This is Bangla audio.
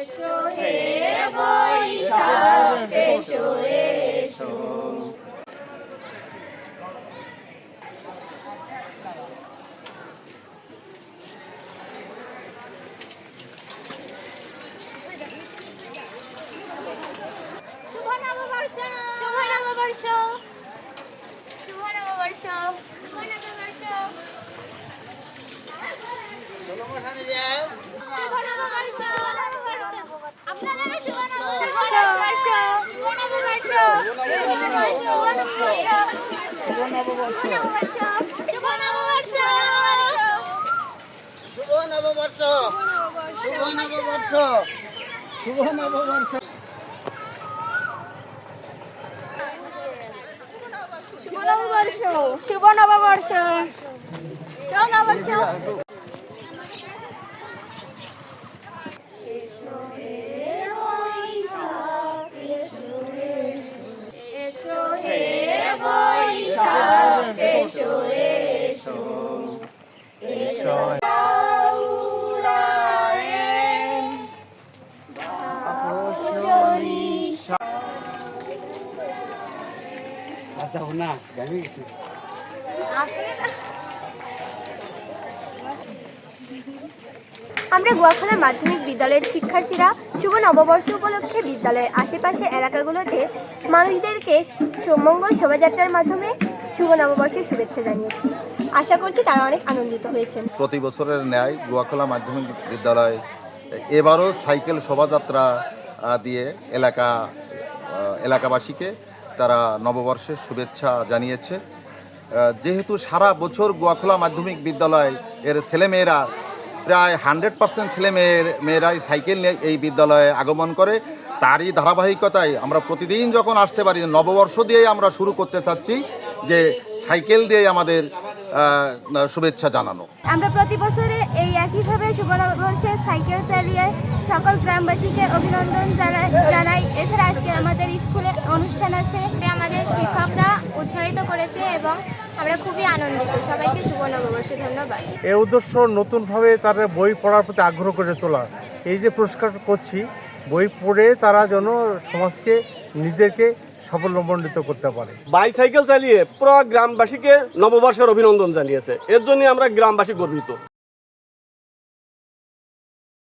এসো হে বৈশাখ এসো এসো। শুভ নববর্ষ, শুভ নববর্ষ, শুভ নববর্ষ, শুভ নববর্ষ, শুভ নববর্ষ। আপনারা শুভ নববর্ষ, শুভ নববর্ষ, শুভ নববর্ষ, শুভ নববর্ষ, শুভ নববর্ষ, শুভ নববর্ষ, শুভ নববর্ষ, শুভ নববর্ষ, শুভ নববর্ষ, শুভ নববর্ষ, শুভ নববর্ষ। এসো হে বৈশাখ এসো এসো, হে বৈশাখ এসো এসো, এসো উড়ায়েন বাঁশি। আচ্ছা না গাবি আমরা গোয়াখালা মাধ্যমিক বিদ্যালয়ের শিক্ষার্থীরা শুভ নববর্ষ উপলক্ষে বিদ্যালয়ের আশেপাশে এলাকাগুলোতে মানুষদেরকে মঙ্গল শোভাযাত্রার মাধ্যমে শুভ নববর্ষের শুভেচ্ছা জানিয়েছি। আশা করছি তারা অনেক আনন্দিত হয়েছেন। প্রতি বছরের ন্যায় গোয়াখোলা মাধ্যমিক বিদ্যালয় এবারও সাইকেল শোভাযাত্রা দিয়ে এলাকাবাসীকে তারা নববর্ষের শুভেচ্ছা জানিয়েছে। যেহেতু সারা বছর গোয়াখোলা মাধ্যমিক বিদ্যালয় এর ছেলেমেয়েরা প্রায় 100% মেয়েরাই সাইকেল নিয়ে এই বিদ্যালয়ে আগমন করে, তারই ধারাবাহিকতায় আমরা প্রতিদিন যখন আসতে পারি নববর্ষ দিয়েই আমরা শুরু করতে চাচ্ছি যে সাইকেল দিয়েই আমাদের শুভেচ্ছা জানানো। আমরা প্রতি বছরে এই একইভাবে শুভ নববর্ষে সাইকেল চালিয়ে সকল গ্রামবাসীকে অভিনন্দন জানাই। এছাড়া আজকে আমাদের স্কুলে অনুষ্ঠান আছে, আমাদের শিক্ষকরা উৎসাহিত করেছে এবং আমরা খুবই আনন্দিত। সবাইকে শুভ নববর্ষ, ধন্যবাদ। এই উদ্দেশ্য নতুনভাবে তারা বই পড়ার প্রতি আগ্রহ করে তোলা। এই যে পুরস্কার করছি, বই পড়ে তারা যেন সমাজকে নিজেকে সাফল্যমণ্ডিত করতে পারে। বাইসাইকেল চালিয়ে পুরো গ্রামবাসীকে নববর্ষের অভিনন্দন জানিয়েছে। এর জন্য আমরা গ্রামবাসী গর্বিত।